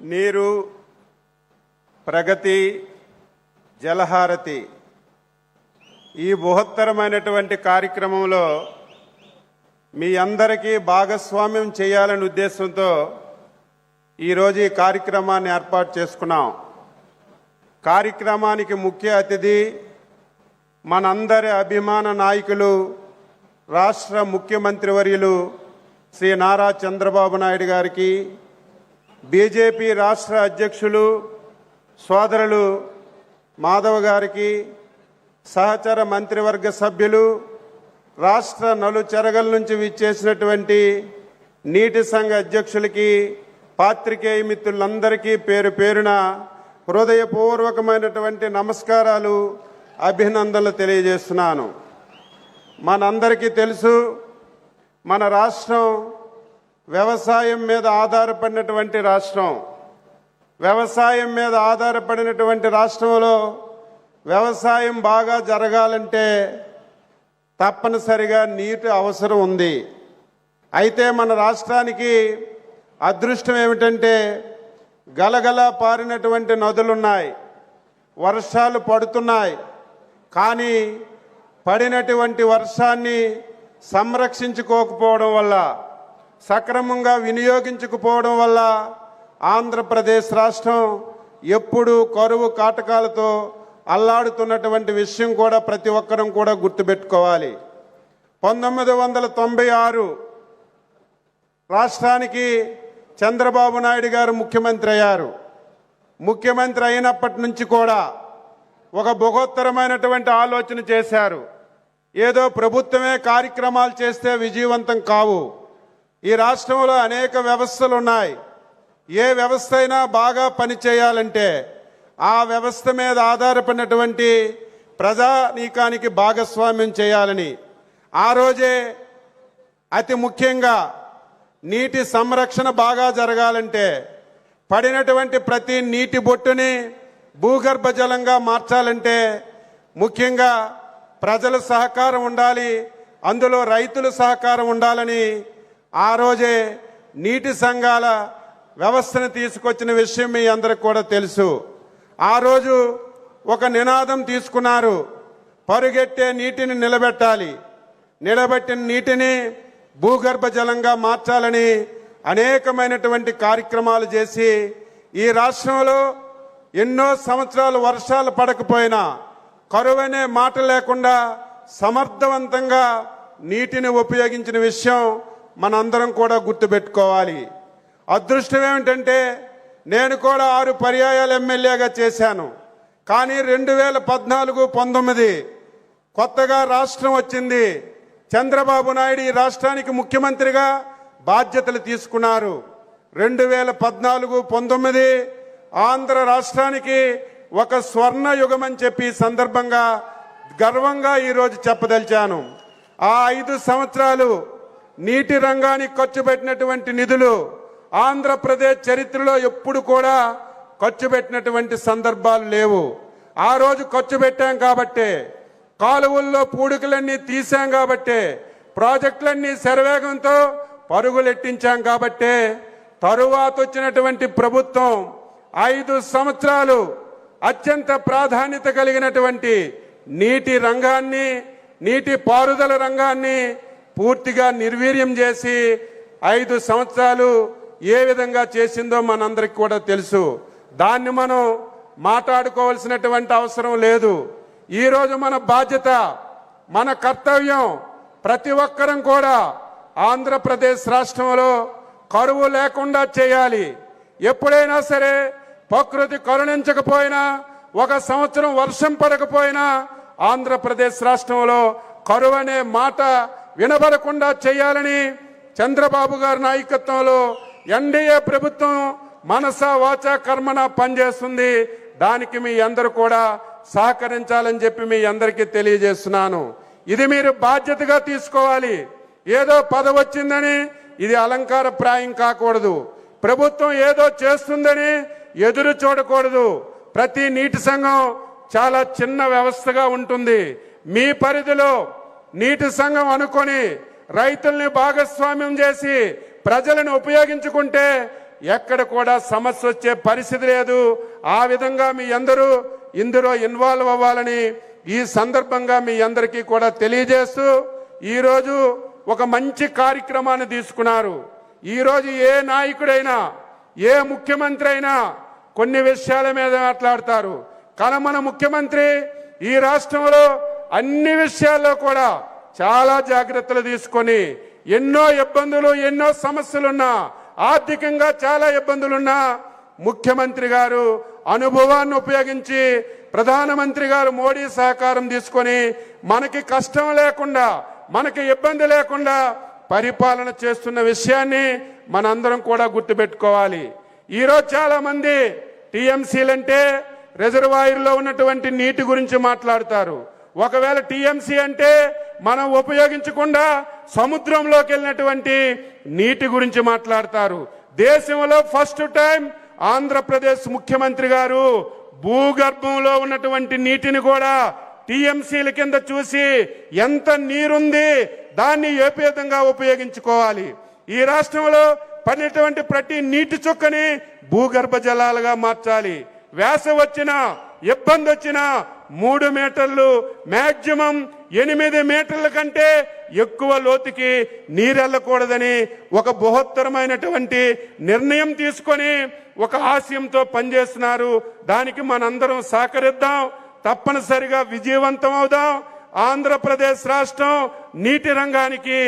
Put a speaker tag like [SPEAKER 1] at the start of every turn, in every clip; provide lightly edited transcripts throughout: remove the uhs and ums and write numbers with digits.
[SPEAKER 1] నీరు, ప్రగతి, జలహారతి ఈ బృహత్తరమైనటువంటి కార్యక్రమంలో మీ అందరికీ భాగస్వామ్యం చేయాలనే ఉద్దేశంతో ఈరోజు ఈ కార్యక్రమాన్ని ఏర్పాటు చేసుకున్నాం. కార్యక్రమానికి ముఖ్య అతిథి మనందరి అభిమాన నాయకులు రాష్ట్ర ముఖ్యమంత్రి వర్యులు శ్రీ నారా చంద్రబాబు నాయుడు గారికి, బీజేపీ రాష్ట్ర అధ్యక్షులు సోదరులు మాధవ్ గారికి, సహచర మంత్రివర్గ సభ్యులు, రాష్ట్ర నలుచెరగల నుంచి విచ్చేసినటువంటి నీటి సంఘ అధ్యక్షులకి, పాత్రికేయ మిత్రులందరికీ పేరు పేరున హృదయపూర్వకమైనటువంటి నమస్కారాలు, అభినందనలు తెలియజేస్తున్నాను. మనందరికీ తెలుసు, మన రాష్ట్రం వ్యవసాయం మీద ఆధారపడినటువంటి రాష్ట్రం. వ్యవసాయం మీద ఆధారపడినటువంటి రాష్ట్రంలో వ్యవసాయం బాగా జరగాలంటే తప్పనిసరిగా నీటి అవసరం ఉంది. అయితే మన రాష్ట్రానికి అదృష్టం ఏమిటంటే గలగల పారినటువంటి నదులున్నాయి, వర్షాలు పడుతున్నాయి. కానీ పడినటువంటి వర్షాన్ని సంరక్షించుకోకపోవడం వల్ల, సక్రమంగా వినియోగించకపోవడం వల్ల ఆంధ్రప్రదేశ్ రాష్ట్రం ఎప్పుడూ కరువు కాటకాలతో అల్లాడుతున్నటువంటి విషయం కూడా ప్రతి ఒక్కరం కూడా గుర్తుపెట్టుకోవాలి. 1996 రాష్ట్రానికి చంద్రబాబు నాయుడు గారు ముఖ్యమంత్రి అయ్యారు. ముఖ్యమంత్రి అయినప్పటి నుంచి కూడా ఒక బృహత్తరమైనటువంటి ఆలోచన చేశారు. ఏదో ప్రభుత్వమే కార్యక్రమాలు చేస్తే విజయవంతం కావు. ఈ రాష్ట్రంలో అనేక వ్యవస్థలు ఉన్నాయి. ఏ వ్యవస్థ అయినా బాగా పనిచేయాలంటే ఆ వ్యవస్థ మీద ఆధారపడినటువంటి ప్రజానీకానికి భాగస్వామ్యం చేయాలని ఆ రోజే అతి ముఖ్యంగా నీటి సంరక్షణ బాగా జరగాలంటే పడినటువంటి ప్రతి నీటి బొట్టుని భూగర్భ జలంగా మార్చాలంటే ముఖ్యంగా ప్రజల సహకారం ఉండాలి, అందులో రైతుల సహకారం ఉండాలని ఆ రోజే నీటి సంఘాల వ్యవస్థను తీసుకొచ్చిన విషయం మీ అందరికి కూడా తెలుసు. ఆ రోజు ఒక నినాదం తీసుకున్నారు, పరుగెట్టే నీటిని నిలబెట్టాలి, నిలబెట్టిన నీటిని భూగర్భ జలంగా మార్చాలని అనేకమైనటువంటి కార్యక్రమాలు చేసి ఈ రాష్ట్రంలో ఎన్నో సంవత్సరాలు వర్షాలు పడకపోయినా కరువనే మాట లేకుండా సమర్థవంతంగా నీటిని ఉపయోగించిన విషయం మనందరం కూడా గుర్తుపెట్టుకోవాలి. అదృష్టం ఏమిటంటే నేను కూడా 6 పర్యాయాలు ఎమ్మెల్యేగా చేశాను. కానీ 2014-19 కొత్తగా రాష్ట్రం వచ్చింది. చంద్రబాబు నాయుడు ఈ రాష్ట్రానికి ముఖ్యమంత్రిగా బాధ్యతలు తీసుకున్నారు. 2014-19 ఆంధ్ర రాష్ట్రానికి ఒక స్వర్ణ యుగం అని చెప్పి సందర్భంగా గర్వంగా ఈరోజు చెప్పదలిచాను. ఆ 5 సంవత్సరాలు నీటి రంగానికి ఖర్చు పెట్టినటువంటి నిధులు ఆంధ్రప్రదేశ్ చరిత్రలో ఎప్పుడు కూడా ఖర్చు పెట్టినటువంటి సందర్భాలు లేవు. ఆ రోజు ఖర్చు పెట్టాం కాబట్టే, కాలువల్లో పూడికలన్నీ తీసాం కాబట్టే, ప్రాజెక్టులన్నీ శరవేగంతో పరుగులెట్టించాం కాబట్టే తరువాత వచ్చినటువంటి ప్రభుత్వం 5 సంవత్సరాలు అత్యంత ప్రాధాన్యత కలిగినటువంటి నీటి రంగాన్ని, నీటి పారుదల రంగాన్ని పూర్తిగా నిర్వీర్యం చేసి 5 సంవత్సరాలు ఏ విధంగా చేసిందో మనందరికి కూడా తెలుసు. దాన్ని మనం మాట్లాడుకోవాల్సినటువంటి అవసరం లేదు. ఈరోజు మన బాధ్యత, మన కర్తవ్యం, ప్రతి ఒక్కరం కూడా ఆంధ్రప్రదేశ్ రాష్ట్రంలో కరువు లేకుండా చేయాలి. ఎప్పుడైనా సరే ప్రకృతి కరుణించకపోయినా, ఒక సంవత్సరం వర్షం పడకపోయినా ఆంధ్రప్రదేశ్ రాష్ట్రంలో కరువు అనే మాట వినబడకుండా చేయాలని చంద్రబాబు గారి నాయకత్వంలో ఎన్డీఏ ప్రభుత్వం మనసా వాచా కర్మన పనిచేస్తుంది. దానికి మీ అందరూ కూడా సహకరించాలని చెప్పి మీ అందరికీ తెలియజేస్తున్నాను. ఇది మీరు బాధ్యతగా తీసుకోవాలి. ఏదో పదవి వచ్చిందని ఇది అలంకార ప్రాయం కాకూడదు. ప్రభుత్వం ఏదో చేస్తుందని ఎదురు చూడకూడదు. ప్రతి నీటి సంఘం చాలా చిన్న వ్యవస్థగా ఉంటుంది. మీ పరిధిలో నీటి సంఘం అనుకొని రైతుల్ని భాగస్వామ్యం చేసి ప్రజలను ఉపయోగించుకుంటే ఎక్కడ కూడా సమస్య వచ్చే పరిస్థితి లేదు. ఆ విధంగా మీ అందరూ ఇందులో ఇన్వాల్వ్ అవ్వాలని ఈ సందర్భంగా మీ అందరికీ కూడా తెలియజేస్తూ ఈరోజు ఒక మంచి కార్యక్రమాన్ని తీసుకున్నారు. ఈరోజు ఏ నాయకుడైనా ఏ ముఖ్యమంత్రి అయినా కొన్ని విషయాల మీద మాట్లాడతారు. కానీ మన ముఖ్యమంత్రి ఈ రాష్ట్రంలో అన్ని విషయాల్లో కూడా చాలా జాగ్రత్తలు తీసుకొని ఎన్నో ఇబ్బందులు ఎన్నో సమస్యలున్నా ఆర్థికంగా చాలా ఇబ్బందులున్నా ముఖ్యమంత్రి గారు అనుభవాన్ని ఉపయోగించి ప్రధానమంత్రి గారు మోడీ సహకారం తీసుకొని మనకి కష్టం లేకుండా మనకి ఇబ్బంది లేకుండా పరిపాలన చేస్తున్న విషయాన్ని మనందరం కూడా గుర్తుపెట్టుకోవాలి. ఈరోజు చాలా మంది టీఎంసీలంటే రిజర్వాయర్లో ఉన్నటువంటి నీటి గురించి మాట్లాడతారు. ఒకవేళ టీఎంసీ అంటే మనం ఉపయోగించకుండా సముద్రంలోకి వెళ్ళినటువంటి నీటి గురించి మాట్లాడతారు. దేశంలో ఫస్ట్ టైం ఆంధ్రప్రదేశ్ ముఖ్యమంత్రి గారు భూగర్భంలో ఉన్నటువంటి నీటిని కూడా టీఎంసీల కింద చూసి ఎంత నీరుంది దాన్ని ఏ విధంగా ఉపయోగించుకోవాలి, ఈ రాష్ట్రంలో పడినటువంటి ప్రతి నీటి చుక్కని భూగర్భ జలాలుగా మార్చాలి. వేసవి వచ్చినా ఇబ్బంది వచ్చినా 3 మీటర్లు మ్యాక్సిమం 8 మీటర్ల కంటే ఎక్కువ లోతుకి నీరెళ్ళకూడదని ఒక బృహత్తరమైనటువంటి నిర్ణయం తీసుకొని ఒక ఆశయంతో పనిచేస్తున్నారు. దానికి మనందరం సహకరిద్దాం, తప్పనిసరిగా విజయవంతం అవుదాం. ఆంధ్రప్రదేశ్ రాష్ట్రం నీటి రంగానికి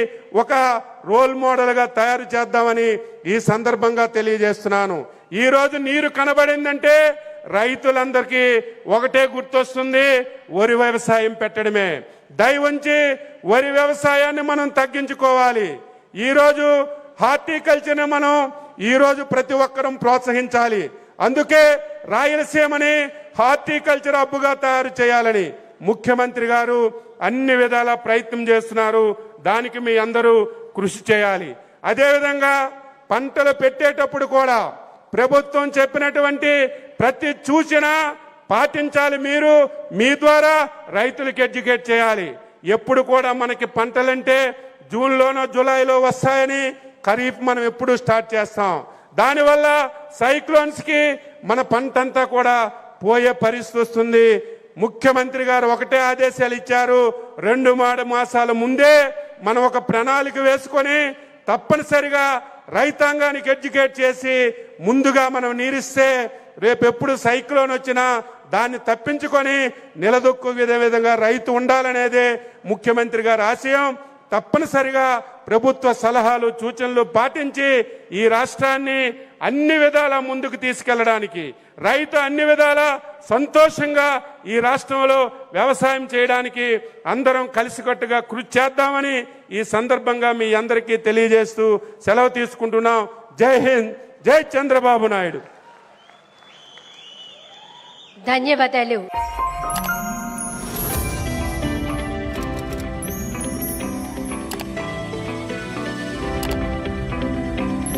[SPEAKER 1] ఒక రోల్ మోడల్గా తయారు చేద్దామని ఈ సందర్భంగా తెలియజేస్తున్నాను. ఈరోజు నీరు కనబడిందంటే రైతులందరికీ ఒకటే గుర్తొస్తుంది, వరి వ్యవసాయం పెట్టడమే. దయవుంచి వరి వ్యవసాయాన్ని మనం తగ్గించుకోవాలి. ఈరోజు హార్టికల్చర్ని మనం ఈరోజు ప్రతి ఒక్కరం ప్రోత్సహించాలి. అందుకే రాయలసీమని హార్టికల్చర్ హబ్గా తయారు చేయాలని ముఖ్యమంత్రి గారు అన్ని విధాల ప్రయత్నం చేస్తున్నారు. దానికి మీ అందరూ కృషి చేయాలి. అదేవిధంగా పంటలు పెట్టేటప్పుడు కూడా ప్రభుత్వం చెప్పినటువంటి ప్రతి సూచన పాటించాలి. మీరు మీ ద్వారా రైతులకు ఎడ్యుకేట్ చేయాలి. ఎప్పుడు కూడా మనకి పంటలంటే జూన్లోనో జూలైలో వస్తాయని ఖరీఫ్ మనం ఎప్పుడు స్టార్ట్ చేస్తాం. దానివల్ల సైక్లోన్స్కి మన పంటంతా కూడా పోయే పరిస్థితి వస్తుంది. ముఖ్యమంత్రి గారు ఒకటే ఆదేశాలు ఇచ్చారు, 2 మాసాల ముందే మనం ఒక ప్రణాళిక వేసుకొని తప్పనిసరిగా రైతాంగానికి ఎడ్యుకేట్ చేసి ముందుగా మనం నీరిస్తే రేపు ఎప్పుడు సైక్లోన్ వచ్చినా దాన్ని తప్పించుకొని నిలదొక్కు విధంగా రైతు ఉండాలనేదే ముఖ్యమంత్రి గారి ఆశయం. తప్పనిసరిగా ప్రభుత్వ సలహాలు సూచనలు పాటించి ఈ రాష్ట్రాన్ని అన్ని విధాలా ముందుకు తీసుకెళ్లడానికి, రైతు అన్ని విధాలా సంతోషంగా ఈ రాష్ట్రంలో వ్యవసాయం చేయడానికి అందరం కలిసికట్టుగా కృషి చేద్దామని ఈ సందర్భంగా మీ అందరికీ తెలియజేస్తూ సెలవు తీసుకుంటున్నాం. జై హింద్, జై చంద్రబాబు నాయుడు.
[SPEAKER 2] ధన్యవాదాలు.